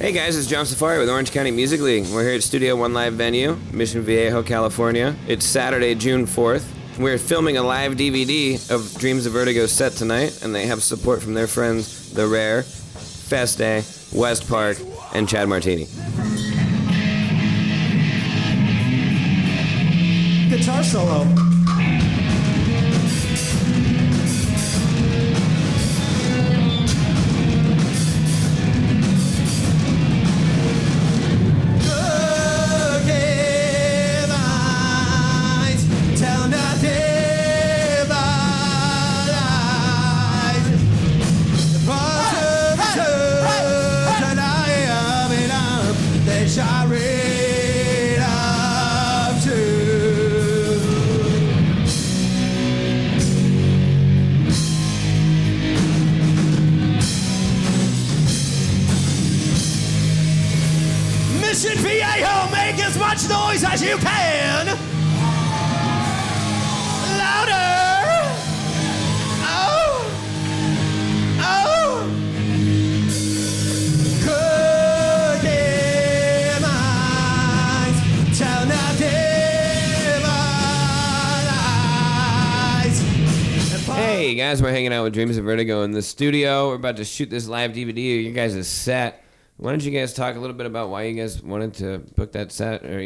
Hey guys, it's John Safari with Orange County Music League. We're here at Studio One Live venue, Mission Viejo, California. It's Saturday, June 4th. We're filming a live DVD of Dreams of Vertigo's set tonight, and they have support from their friends The Rare, Feste, West Park, and Chad Martini. Guitar solo. Mission Viejo, make as much noise as you can! Louder! Oh! Oh! Cookie mines, tell no lies. Hey guys, we're hanging out with Dreams of Vertigo in the studio. We're about to shoot this live DVD of you guys' set. Why don't you guys talk a little bit about why you guys wanted to book that set or,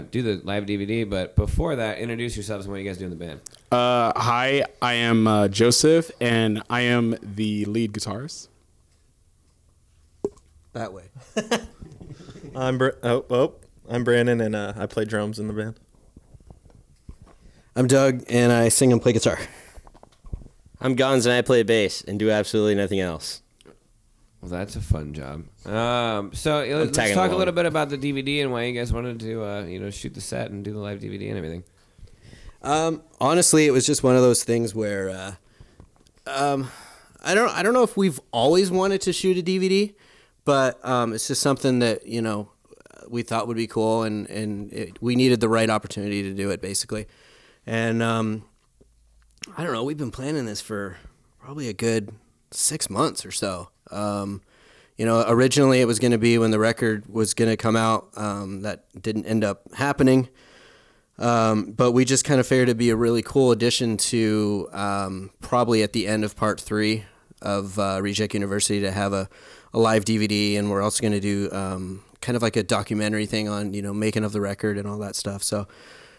do the live DVD. But before that, introduce yourselves and what you guys do in the band. Hi, I am Joseph, and I am the lead guitarist. That way. I'm Brandon, and I play drums in the band. I'm Doug, and I sing and play guitar. I'm Gons, and I play bass and do absolutely nothing else. Well, that's a fun job. Let's talk a little bit about the DVD and why you guys wanted to, shoot the set and do the live DVD and everything. Honestly, it was just one of those things where I don't know if we've always wanted to shoot a DVD, but it's just something that we thought would be cool, and we needed the right opportunity to do it, basically. And I don't know, we've been planning this for probably a good 6 months or so. Originally it was going to be when the record was going to come out. That didn't end up happening. But we just kind of figured it'd be a really cool addition to probably at the end of part 3 of Reject University to have a live DVD. And we're also going to do kind of like a documentary thing on, making of the record and all that stuff. So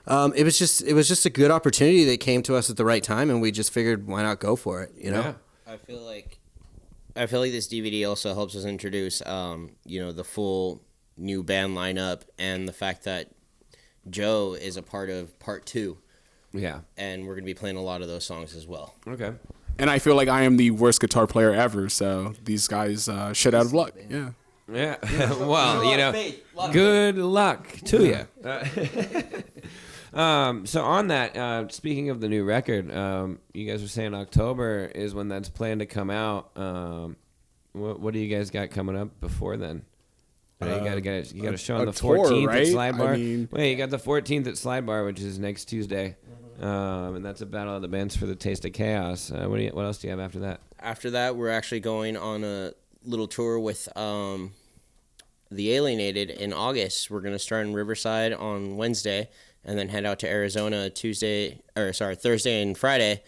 it was just a good opportunity that came to us at the right time. And we just figured, why not go for it? Yeah. I feel like this DVD also helps us introduce, the full new band lineup and the fact that Joe is a part of part 2. Yeah. And we're going to be playing a lot of those songs as well. Okay. And I feel like I am the worst guitar player ever, so these guys shit out of luck. Yeah. Yeah. Well, good luck to you. So on that, speaking of the new record, you guys were saying October is when that's planned to come out. What do you guys got coming up before then? You got a show on the 14th right? at Slide Bar. You got the 14th at Slide Bar, which is next Tuesday, and that's a battle of the bands for the Taste of Chaos. What else do you have after that? After that, we're actually going on a little tour with the Alienated in August. We're going to start in Riverside on Wednesday, and then head out to Arizona Thursday and Friday,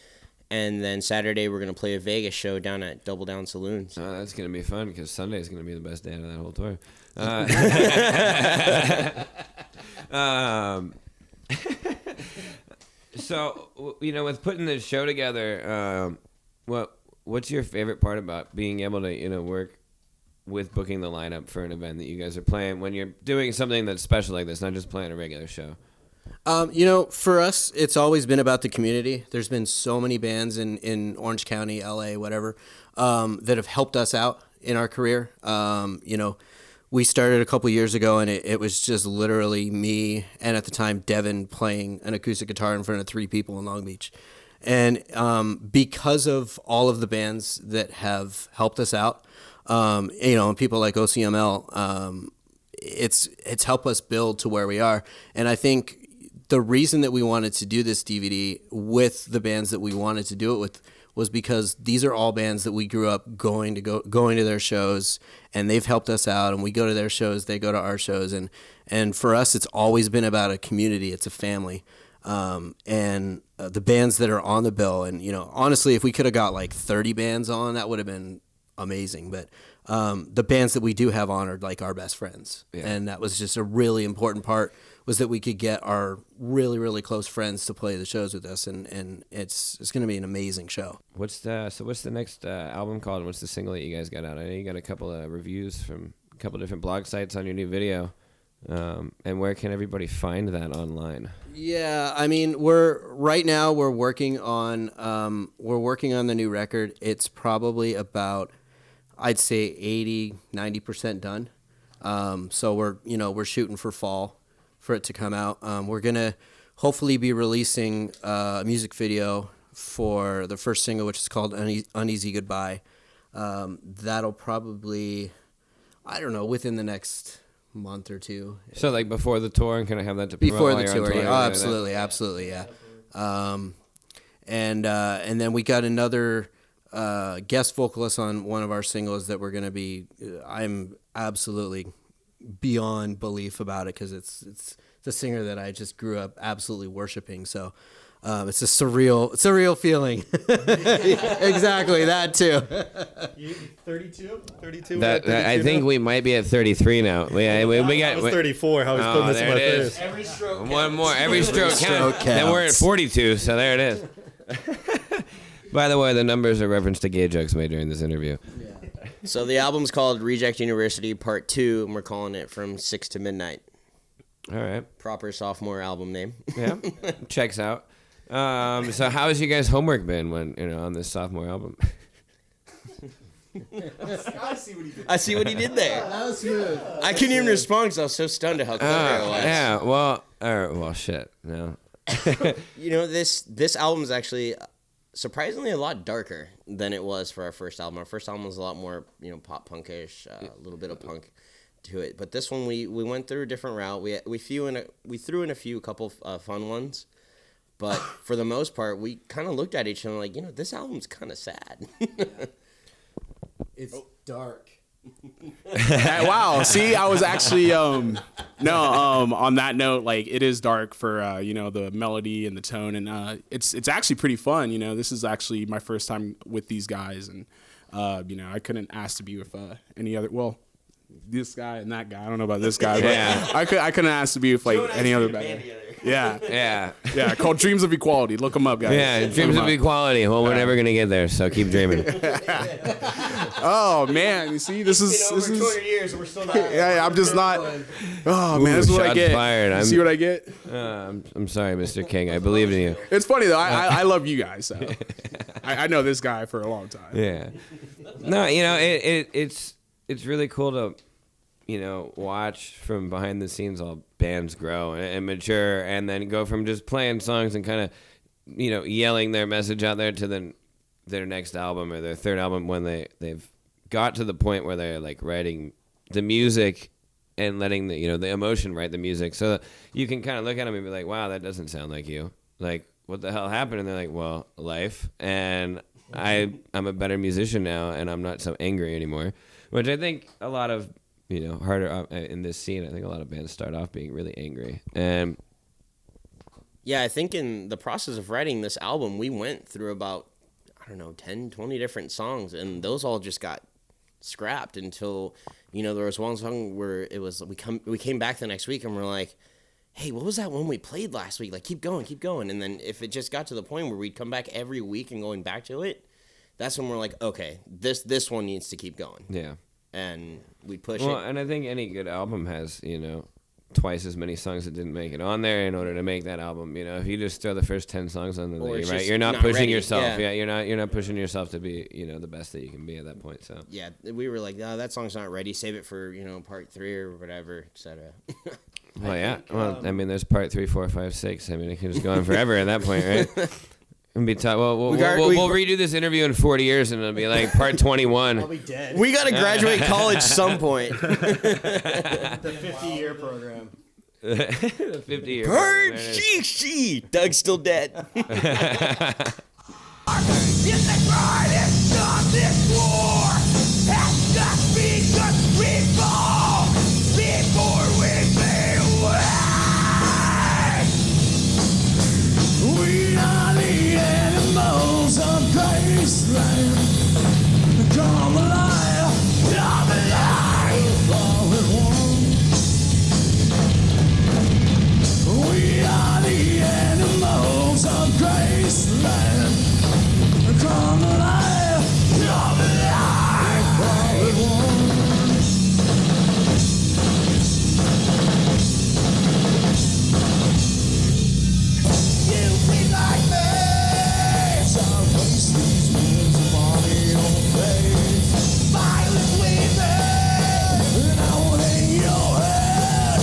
and then Saturday we're going to play a Vegas show down at Double Down Saloons. Oh, that's going to be fun because Sunday is going to be the best day of that whole tour. So, with putting this show together, what's your favorite part about being able to, work with booking the lineup for an event that you guys are playing when you're doing something that's special like this, not just playing a regular show? For us, it's always been about the community. There's been so many bands in Orange County, LA, whatever, that have helped us out in our career. We started a couple years ago, and it was just literally me and at the time Devin playing an acoustic guitar in front of 3 people in Long Beach. And because of all of the bands that have helped us out, and people like OCML, it's helped us build to where we are. And I think the reason that we wanted to do this DVD with the bands that we wanted to do it with was because these are all bands that we grew up going to their shows, and they've helped us out, and we go to their shows, they go to our shows, and for us it's always been about a community, it's a family. The bands that are on the bill, and honestly, if we could have got like 30 bands on, that would have been amazing. But the bands that we do have on are like our best friends, and that was just a really important part, was that we could get our really, really close friends to play the shows with us, and it's going to be an amazing show. What's the next album called? What's the single that you guys got out? I know you got a couple of reviews from a couple different blog sites on your new video. And where can everybody find that online? Yeah, I mean, we're working on the new record. It's probably about, I'd say 80-90% done. So we're shooting for fall for it to come out. We're gonna hopefully be releasing a music video for the first single, which is called Uneasy Goodbye. That'll probably, I don't know, within the next month or two. So like before the tour, and can I have that to promote before the while tour? you're on Yeah, absolutely, yeah. And then we got another guest vocalist on one of our singles that we're gonna be. I'm absolutely beyond belief about it, because it's the singer that I just grew up absolutely worshiping. So it's a surreal feeling. Exactly, that too. 32. I think we might be at 33 now. We got. I was 34. How was putting this in my face? Every stroke One more. Every stroke counts. Then we're at 42. So there it is. By the way, the numbers are reference to gay jokes made during this interview. So the album's called Reject University Part 2, and we're calling it From 6 to Midnight. All right. Proper sophomore album name. Yeah. Checks out. So how has you guys' homework been when on this sophomore album? I see what he did there. That was good. I couldn't even respond because I was so stunned at how clever it was. Yeah. Well. All right. Well. Shit. No. This album is actually surprisingly a lot darker than it was for our first album. Our first album was a lot more, pop punkish, a little bit of punk to it. But this one, we went through a different route. We threw in a couple fun ones, but for the most part, we kind of looked at each other like, this album's kind of sad. It's dark. Wow. See, I was actually on that note, like, it is dark for the melody and the tone, and it's actually pretty fun. This is actually my first time with these guys, and I couldn't ask to be with any other. Well, this guy and that guy. I don't know about this guy, but Yeah. I couldn't ask to be with any other band. Yeah. Called Dreams of Equality. Look them up, guys. Yeah. Dreams of equality. Well, we're never gonna get there, so keep dreaming. Oh man, you see, this is 200 years, we're still not. Yeah, I'm just not. Oh man, this is what I shots get. fired. You see what I get? I'm sorry, Mr. King. I believed in you. It's funny though. I love you guys. So I know this guy for a long time. Yeah. No, it's really cool to watch from behind the scenes all bands grow and mature, and then go from just playing songs and kind of yelling their message out there to their next album or their third album, when they've got to the point where they're like writing the music and letting the emotion write the music, so you can kind of look at them and be like, wow, that doesn't sound like you. Like, what the hell happened? And they're like, well, life, and I'm a better musician now, and I'm not so angry anymore, which I think a lot of harder in this scene. I think a lot of bands start off being really angry, and Yeah, I think in the process of writing this album, we went through about, 10, 20 different songs, and those all just got scrapped until, there was one song where it was, we came back the next week and we're like, hey, what was that one we played last week? Like, keep going. And then if it just got to the point where we'd come back every week and going back to it, that's when we're like, okay, this one needs to keep going. yeah. And we push Well, it. and I think any good album has, twice as many songs that didn't make it on there in order to make that album. If you just throw the first 10 songs on Or it's right, just you're not not pushing ready. yourself. Yeah. You're not pushing yourself to be, the best that you can be at that point. So Yeah, we were like, oh, that song's not ready. Save it for, part 3 or whatever, etc. well, yeah. Well, I mean, there's part 3, 4, 5, 6. I mean, it can just go on forever at that point, right? It'll be tough. Well, we'll redo this interview in 40 years, and it'll be like part 21. I'll be dead. We got to graduate college some point. The 50-year program. The 50 year. Bird, she. Doug's still dead. It's the greatest of this war. Has just begun. We fall before we fade away. We are the animals of Graceland. Come alive, all at once. We are the animals of Graceland. Come alive, all at once. You be like me, so waste these words upon your face. Violence weaving, and I will hang your head.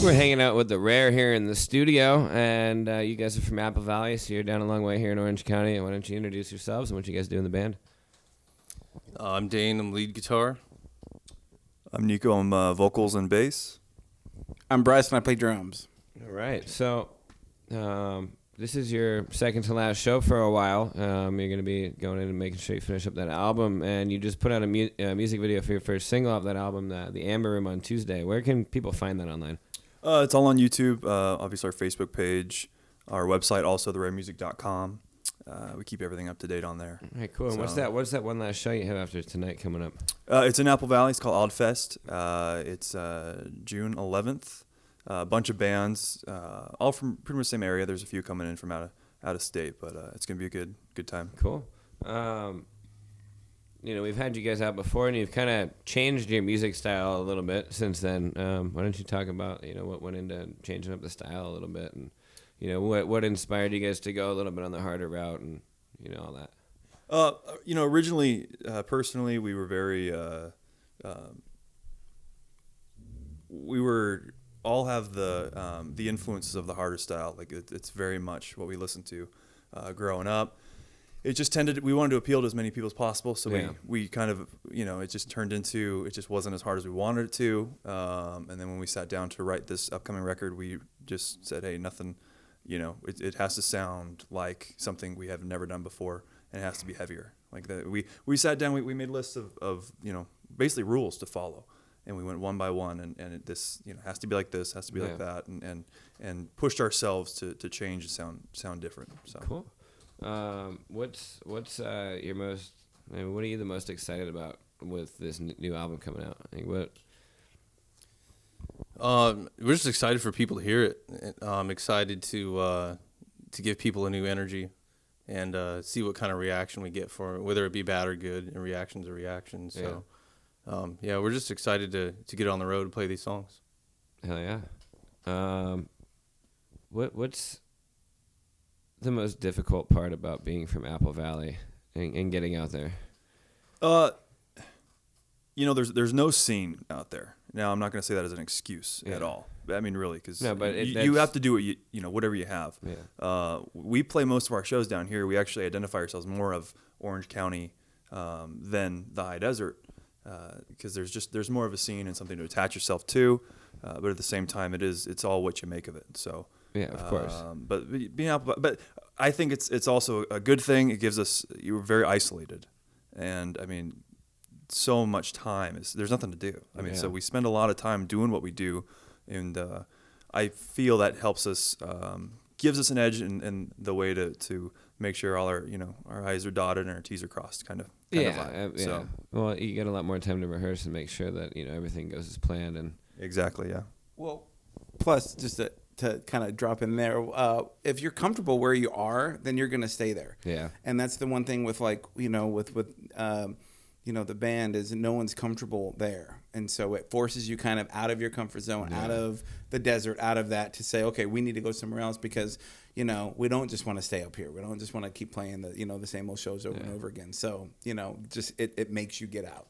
We're hanging out with the Rare here in the studio, and you guys are from Apple Valley, so you're down a long way here in Orange County. Why don't you introduce yourselves and what you guys do in the band? I'm Dane. I'm lead guitar. I'm Nico. I'm vocals and bass. I'm Bryce, and I play drums. All right, so this is your second to last show for a while. You're going to be going in and making sure you finish up that album, and you just put out a music video for your first single off that album, the Amber Room, on Tuesday. Where can people find that online? It's all on YouTube. Obviously, our Facebook page, our website, also theraremusic.com. We keep everything up to date on there. All right, cool. And So- what's that one last show you have after tonight coming up? It's in Apple Valley. It's called Oddfest. It's June 11th. A bunch of bands, all from pretty much the same area. There's a few coming in from out of state, but it's gonna be a good time. Cool. We've had you guys out before, and you've kind of changed your music style a little bit since then. Why don't you talk about what went into changing up the style a little bit, and what inspired you guys to go a little bit on the harder route, and all that. Originally, personally, we were very, we were all have the influences of the harder style. Like it's very much what we listened to growing up. It just we wanted to appeal to as many people as possible. So we kind of, it just turned into, it just wasn't as hard as we wanted it to. And then when we sat down to write this upcoming record, we just said, hey, nothing, it has to sound like something we have never done before, and it has to be heavier. Like that. We sat down, we made lists of basically rules to follow. And we went one by one, and this has to be like this, has to be like that, and pushed ourselves to change and sound different. So cool. What's your most? What are you the most excited about with this new album coming out? We're just excited for people to hear it. I'm excited to give people a new energy and see what kind of reaction we get for it, whether it be bad or good. And reactions are reactions. So. We're just excited to get on the road and play these songs. Hell yeah. What's the most difficult part about being from Apple Valley and getting out there? There's no scene out there. Now, I'm not going to say that as an excuse at all. I mean, really, because you have to do what whatever you have. Yeah. We play most of our shows down here. We actually identify ourselves more of Orange County than the High Desert. Because there's more of a scene and something to attach yourself to, but at the same time it's all what you make of it. So yeah, of course. But I think it's also a good thing. It gives us, you were very isolated, and I mean, so much time there's nothing to do. I mean, so we spend a lot of time doing what we do, and I feel that helps us, gives us an edge in the way to make sure all our our I's are dotted and our T's are crossed, kind of vibe. So, well, you get a lot more time to rehearse and make sure that everything goes as planned. And exactly, yeah. Well, plus just to kind of drop in there, if you're comfortable where you are, then you're gonna stay there. Yeah. And that's the one thing with with the band is no one's comfortable there. And so it forces you kind of out of your comfort zone, out of the desert, out of that to say, okay, we need to go somewhere else because, we don't just want to stay up here. We don't just want to keep playing the same old shows over and over again. So, just it makes you get out.